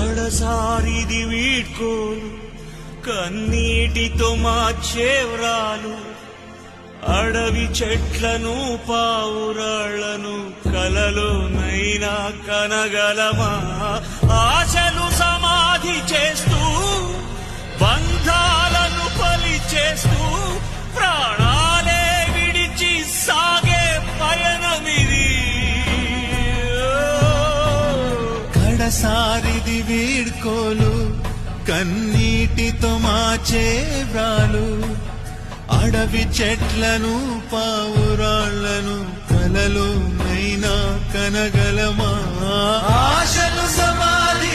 కడసారిది వీడ్కోలు కన్నీటితో మార్చేవ్రాలు అడవి చెట్లను పావురాళ్లను కలలోనైనా కనగలమా ఆశలు సమాధి చేస్తూ బంధాలను పలి చేస్తూ ప్రాణాలే విడిచి సాగే పయనమిది కడసారిది వీడ్కోలు కన్నీటితో మార్చే వ్రాలు అడవి చెట్లను పావురాళ్లను కలలోనైనా కనగలమా ఆశలు సమాధి